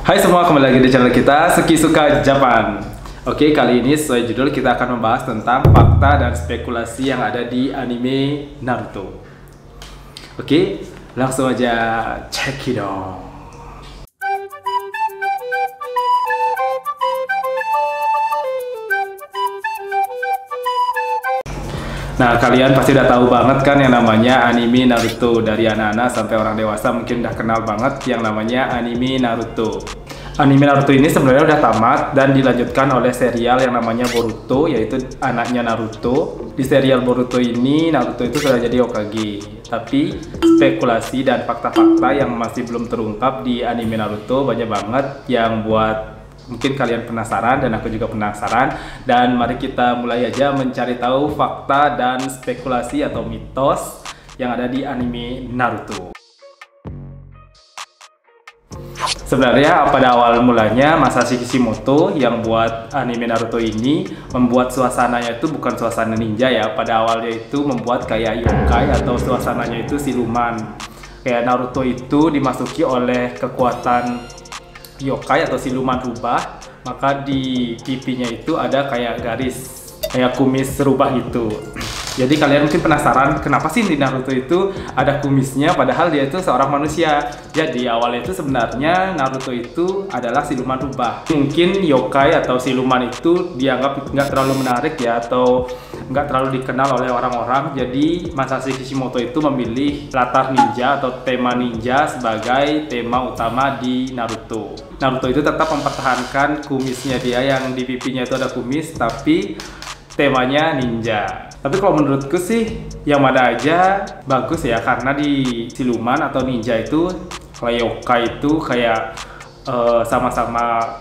Hai semua, kembali lagi di channel kita Suki Suka Japan. Oke, kali ini sesuai judul kita akan membahas tentang fakta dan spekulasi yang ada di anime Naruto. Oke, langsung aja cekidot. Nah, kalian pasti udah tahu banget kan yang namanya anime Naruto. Dari anak-anak sampai orang dewasa mungkin udah kenal banget yang namanya anime Naruto. Anime Naruto ini sebenarnya udah tamat dan dilanjutkan oleh serial yang namanya Boruto, yaitu anaknya Naruto. Di serial Boruto ini, Naruto itu sudah jadi Hokage. Tapi spekulasi dan fakta-fakta yang masih belum terungkap di anime Naruto banyak banget yang buat mungkin kalian penasaran dan aku juga penasaran. Dan mari kita mulai aja mencari tahu fakta dan spekulasi atau mitos yang ada di anime Naruto. Sebenarnya pada awal mulanya Masashi Kishimoto yang buat anime Naruto ini membuat suasananya itu bukan suasana ninja ya. Pada awalnya itu membuat kayak yokai atau suasananya itu siluman. Kayak Naruto itu dimasuki oleh kekuatan yokai atau siluman rubah, maka di pipinya itu ada kayak garis, kayak kumis rubah gitu. Jadi kalian mungkin penasaran kenapa sih di Naruto itu ada kumisnya padahal dia itu seorang manusia. Jadi awalnya itu sebenarnya Naruto itu adalah siluman rubah. Mungkin yokai atau siluman itu dianggap nggak terlalu menarik ya, atau nggak terlalu dikenal oleh orang-orang. Jadi Masashi Kishimoto itu memilih latar ninja atau tema ninja sebagai tema utama di Naruto. Naruto itu tetap mempertahankan kumisnya dia yang di pipinya itu ada kumis, tapi temanya ninja. Tapi kalau menurutku sih yang mana aja bagus ya, karena di siluman atau ninja itu kayak yokai itu kayak sama-sama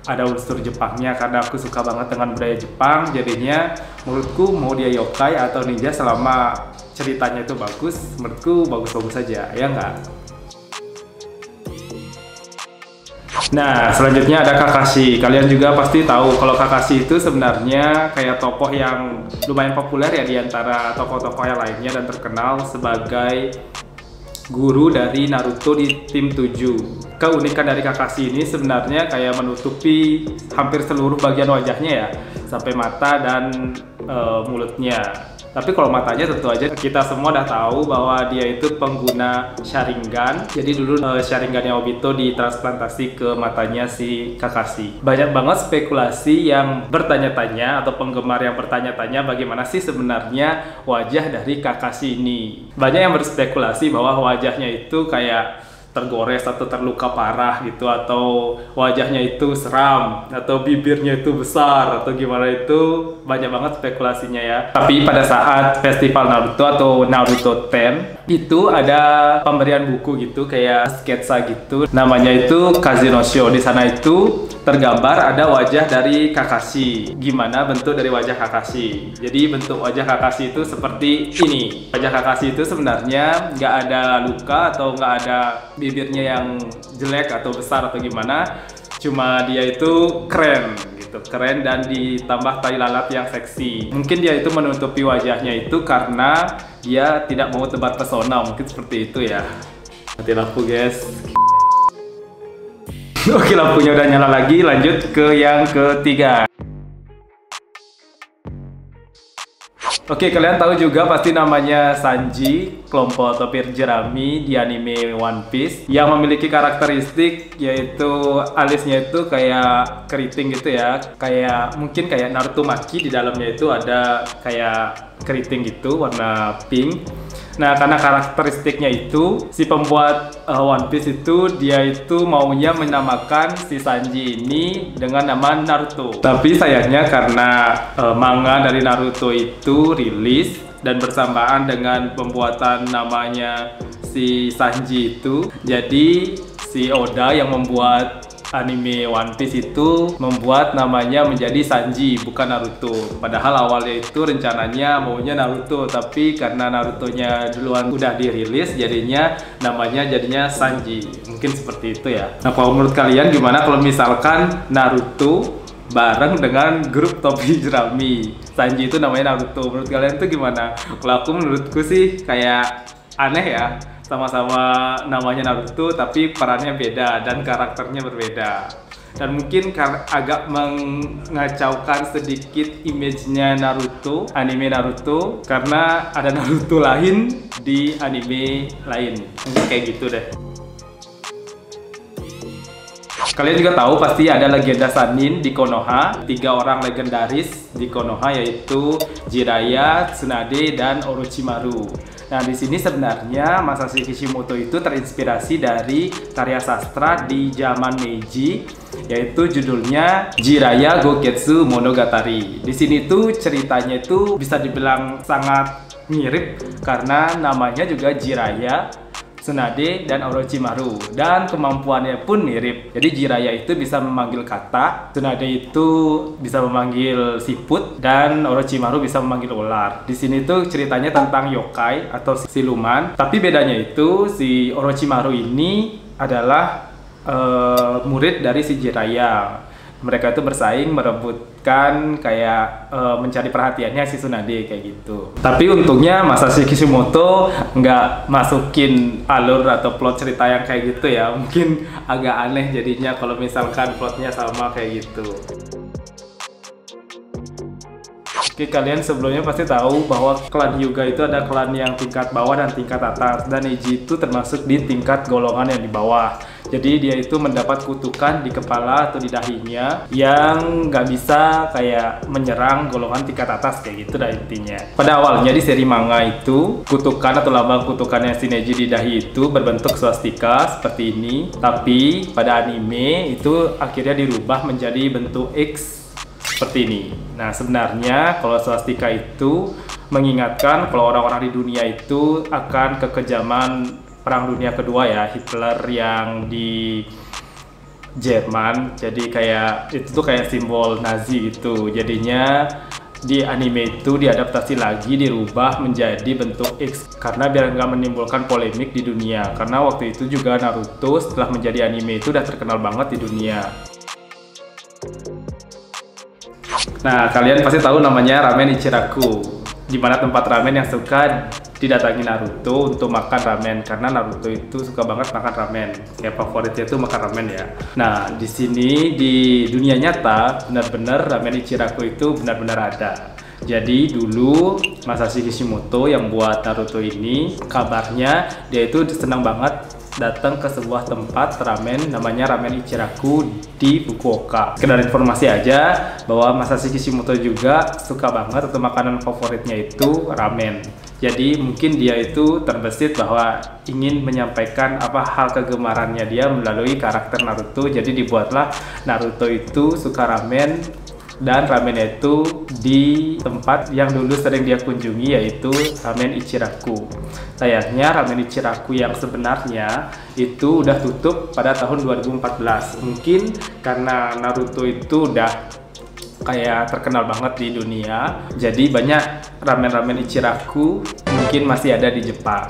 ada unsur Jepangnya, karena aku suka banget dengan budaya Jepang. Jadinya menurutku mau dia yokai atau ninja selama ceritanya itu bagus, menurutku bagus-bagus saja, ya nggak? Nah, selanjutnya ada Kakashi. Kalian juga pasti tahu kalau Kakashi itu sebenarnya kayak tokoh yang lumayan populer ya di antara tokoh-tokoh yang lainnya dan terkenal sebagai guru dari Naruto di tim 7. Keunikan dari Kakashi ini sebenarnya kayak menutupi hampir seluruh bagian wajahnya ya, sampai mata dan mulutnya. Tapi kalau matanya tentu aja kita semua udah tahu bahwa dia itu pengguna Sharingan. Jadi dulu Sharingannya Obito ditransplantasi ke matanya si Kakashi. Banyak banget spekulasi yang bertanya-tanya atau penggemar yang bertanya-tanya bagaimana sih sebenarnya wajah dari Kakashi ini. Banyak yang berspekulasi bahwa wajahnya itu kayak tergores atau terluka parah gitu, atau wajahnya itu seram, atau bibirnya itu besar, atau gimana. Itu banyak banget spekulasinya ya. Tapi pada saat festival Naruto atau Naruto 10 itu ada pemberian buku gitu, kayak sketsa gitu, namanya itu Kazunosho. Di sana itu tergambar ada wajah dari Kakashi. Gimana bentuk dari wajah Kakashi? Jadi bentuk wajah Kakashi itu seperti ini. Wajah Kakashi itu sebenarnya nggak ada luka atau nggak ada bibirnya yang jelek atau besar atau gimana, cuma dia itu keren gitu, keren dan ditambah tai lalat yang seksi. Mungkin dia itu menutupi wajahnya itu karena dia tidak mau tebar pesona, mungkin seperti itu ya. Mati lampu guys. Oke, lampunya udah nyala lagi, lanjut ke yang ketiga. Oke, kalian tahu juga pasti namanya Sanji, kelompok topir jerami di anime One Piece, yang memiliki karakteristik yaitu alisnya itu kayak keriting gitu ya, kayak mungkin kayak Naruto Maki. Di dalamnya itu ada kayak keriting gitu warna pink. Nah, karena karakteristiknya itu, si pembuat One Piece itu dia itu maunya menamakan si Sanji ini dengan nama Naruto. Tapi sayangnya karena manga dari Naruto itu rilis dan bersamaan dengan pembuatan namanya si Sanji itu, jadi si Oda yang membuat anime One Piece itu membuat namanya menjadi Sanji, bukan Naruto. Padahal awalnya itu rencananya maunya Naruto, tapi karena Narutonya duluan udah dirilis, jadinya namanya jadinya Sanji. Mungkin seperti itu ya. Nah, kalau menurut kalian gimana kalau misalkan Naruto bareng dengan grup topi jerami? Sanji itu namanya Naruto. Menurut kalian itu gimana? Kalau aku, menurutku sih kayak aneh ya. sama-sama namanya Naruto tapi perannya beda dan karakternya berbeda. Dan mungkin agak mengacaukan sedikit image-nya Naruto, anime Naruto, karena ada Naruto lain di anime lain. Mungkin kayak gitu deh. Kalian juga tahu pasti ada legenda Sannin di Konoha, 3 orang legendaris di Konoha yaitu Jiraiya, Tsunade, dan Orochimaru. Nah, di sini sebenarnya Masashi Kishimoto itu terinspirasi dari karya sastra di zaman Meiji, yaitu judulnya Jiraiya Goketsu Monogatari. Di sini tuh ceritanya itu bisa dibilang sangat mirip karena namanya juga Jiraiya, Tsunade, dan Orochimaru, dan kemampuannya pun mirip. Jadi Jiraiya itu bisa memanggil kata, Tsunade itu bisa memanggil siput, dan Orochimaru bisa memanggil ular. Di sini tuh ceritanya tentang yokai atau siluman, tapi bedanya itu si Orochimaru ini adalah murid dari si Jiraiya. Mereka itu bersaing merebutkan kayak mencari perhatiannya si Tsunade kayak gitu. Tapi untungnya Masashi Kishimoto nggak masukin alur atau plot cerita yang kayak gitu ya. Mungkin agak aneh jadinya kalau misalkan plotnya sama kayak gitu. Oke, kalian sebelumnya pasti tahu bahwa klan Hyuga itu ada klan yang tingkat bawah dan tingkat atas, dan Neji itu termasuk di tingkat golongan yang di bawah. Jadi dia itu mendapat kutukan di kepala atau di dahinya yang nggak bisa kayak menyerang golongan tingkat atas kayak gitu dah intinya. Pada awalnya di seri manga itu kutukan atau lambang kutukannya si Neji di dahi itu berbentuk swastika seperti ini, tapi pada anime itu akhirnya dirubah menjadi bentuk X seperti ini. Nah, sebenarnya kalau swastika itu mengingatkan kalau orang-orang di dunia itu akan kekejaman Perang Dunia Kedua ya, Hitler yang di Jerman. Jadi kayak itu tuh kayak simbol Nazi gitu. Jadinya di anime itu diadaptasi lagi, dirubah menjadi bentuk X karena biar nggak menimbulkan polemik di dunia. Karena waktu itu juga Naruto setelah menjadi anime itu udah terkenal banget di dunia. Nah, kalian pasti tahu namanya Ramen Ichiraku, di mana tempat ramen yang suka didatangi Naruto untuk makan ramen, karena Naruto itu suka banget makan ramen. Kayak favoritnya itu makan ramen ya. Nah, di sini di dunia nyata benar-benar Ramen Ichiraku itu benar-benar ada. Jadi dulu Masashi Kishimoto yang buat Naruto ini, kabarnya dia itu senang banget datang ke sebuah tempat ramen namanya Ramen Ichiraku di Fukuoka. Sekedar informasi aja bahwa Masashi Kishimoto juga suka banget atau makanan favoritnya itu ramen. Jadi mungkin dia itu terbesit bahwa ingin menyampaikan apa hal kegemarannya dia melalui karakter Naruto. Jadi dibuatlah Naruto itu suka ramen, dan ramennya itu di tempat yang dulu sering dia kunjungi yaitu Ramen Ichiraku. Sayangnya Ramen Ichiraku yang sebenarnya itu udah tutup pada tahun 2014. Mungkin karena Naruto itu udah kayak terkenal banget di dunia, jadi banyak ramen-ramen Ichiraku mungkin masih ada di Jepang.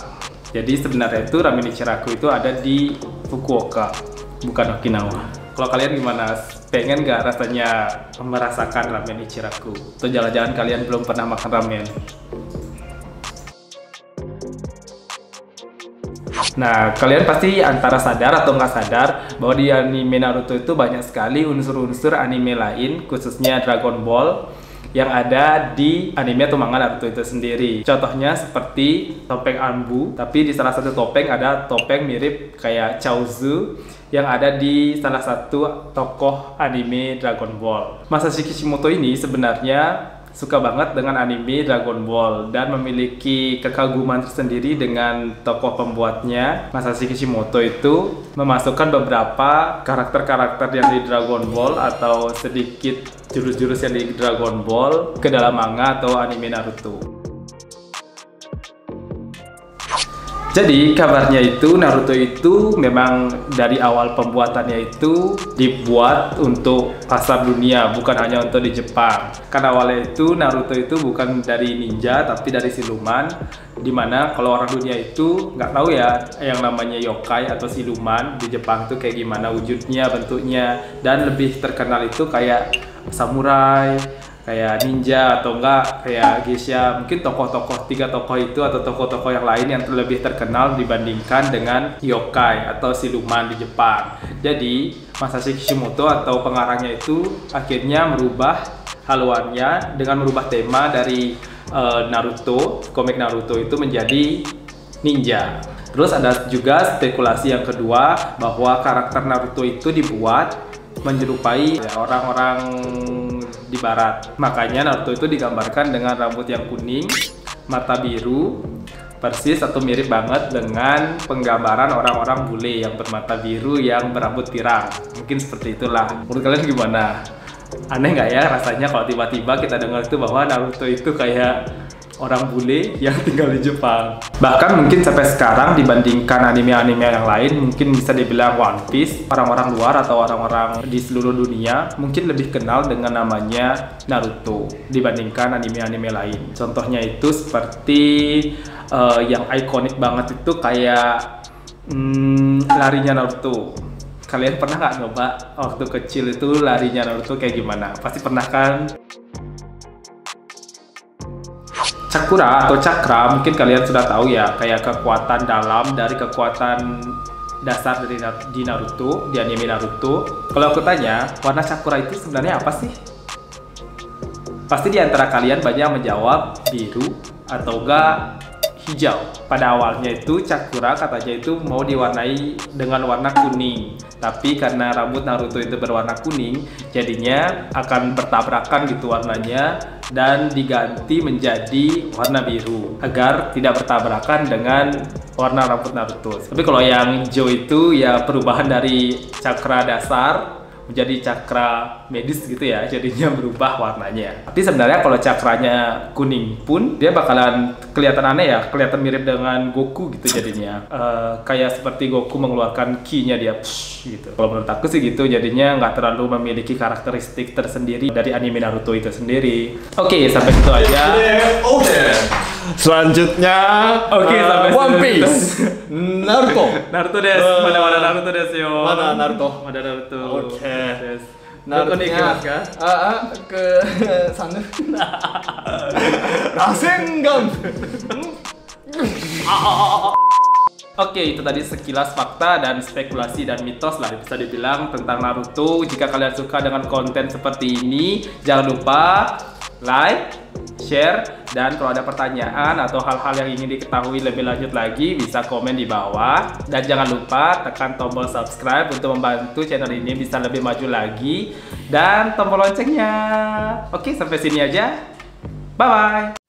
Jadi sebenarnya itu Ramen Ichiraku itu ada di Fukuoka, bukan Okinawa. Kalau kalian gimana? Pengen nggak rasanya merasakan Ramen Ichiraku? Atau jangan-jangan kalian belum pernah makan ramen? Nah, kalian pasti antara sadar atau nggak sadar bahwa di anime Naruto itu banyak sekali unsur-unsur anime lain, khususnya Dragon Ball, yang ada di anime atau manga Naruto itu sendiri. Contohnya seperti topeng Anbu, tapi di salah satu topeng ada topeng mirip kayak Chaozu yang ada di salah satu tokoh anime Dragon Ball. Masashi Kishimoto ini sebenarnya suka banget dengan anime Dragon Ball dan memiliki kekaguman tersendiri dengan tokoh pembuatnya. Masashi Kishimoto itu memasukkan beberapa karakter-karakter yang di Dragon Ball atau sedikit jurus-jurus yang di Dragon Ball ke dalam manga atau anime Naruto. Jadi kabarnya itu Naruto itu memang dari awal pembuatannya itu dibuat untuk pasar dunia, bukan hanya untuk di Jepang. Karena awalnya itu Naruto itu bukan dari ninja tapi dari siluman, dimana kalau orang dunia itu nggak tahu ya yang namanya yokai atau siluman di Jepang itu kayak gimana wujudnya, bentuknya, dan lebih terkenal itu kayak samurai, kayak ninja atau enggak kayak Geisha, mungkin tokoh-tokoh 3 tokoh itu atau tokoh-tokoh yang lain yang lebih terkenal dibandingkan dengan yokai atau siluman di Jepang. Jadi Masashi Kishimoto atau pengarangnya itu akhirnya merubah haluannya dengan merubah tema dari Naruto, komik Naruto itu menjadi ninja. Terus ada juga spekulasi yang kedua bahwa karakter Naruto itu dibuat menyerupai orang-orang di barat. Makanya Naruto itu digambarkan dengan rambut yang kuning, mata biru, persis atau mirip banget dengan penggambaran orang-orang bule yang bermata biru yang berambut pirang. Mungkin seperti itulah. Menurut kalian gimana? Aneh nggak ya rasanya kalau tiba-tiba kita dengar itu bahwa Naruto itu kayak orang bule yang tinggal di Jepang. Bahkan mungkin sampai sekarang dibandingkan anime-anime yang lain, mungkin bisa dibilang One Piece, orang-orang luar atau orang-orang di seluruh dunia mungkin lebih kenal dengan namanya Naruto dibandingkan anime-anime lain. Contohnya itu seperti yang ikonik banget itu kayak larinya Naruto. Kalian pernah nggak nyoba waktu kecil itu larinya Naruto kayak gimana? Pasti pernah kan? Sakura atau Cakra mungkin kalian sudah tahu ya, kayak kekuatan dalam dari kekuatan dasar dari di Naruto, di anime Naruto. Kalau aku tanya, warna Sakura itu sebenarnya apa sih? Pasti di antara kalian banyak yang menjawab biru atau enggak hijau. Pada awalnya itu Sakura katanya itu mau diwarnai dengan warna kuning. Tapi karena rambut Naruto itu berwarna kuning, jadinya akan bertabrakan gitu warnanya dan diganti menjadi warna biru agar tidak bertabrakan dengan warna rambut Naruto. Tapi kalau yang hijau itu ya perubahan dari cakra dasar menjadi cakra medis gitu ya, jadinya berubah warnanya. Tapi sebenarnya kalau cakranya kuning pun dia bakalan kelihatan aneh ya, kelihatan mirip dengan Goku gitu jadinya. Kayak seperti Goku mengeluarkan ki-nya dia gitu. Kalau menurut aku sih gitu, jadinya nggak terlalu memiliki karakteristik tersendiri dari anime Naruto itu sendiri. Oke, sampai situ aja. Selanjutnya sampai One Piece. Naruto. Naruto des. Mana Naruto des yo. Mana Naruto? Mana Naruto. Oke. Des. Naruto-nya ke sana. Rasengan. Oke, itu tadi sekilas fakta dan spekulasi dan mitos lah bisa dibilang tentang Naruto. Jika kalian suka dengan konten seperti ini, jangan lupa like, share, dan kalau ada pertanyaan atau hal-hal yang ingin diketahui lebih lanjut lagi bisa komen di bawah. Dan jangan lupa tekan tombol subscribe untuk membantu channel ini bisa lebih maju lagi, dan tombol loncengnya. Oke, sampai sini aja. Bye-bye.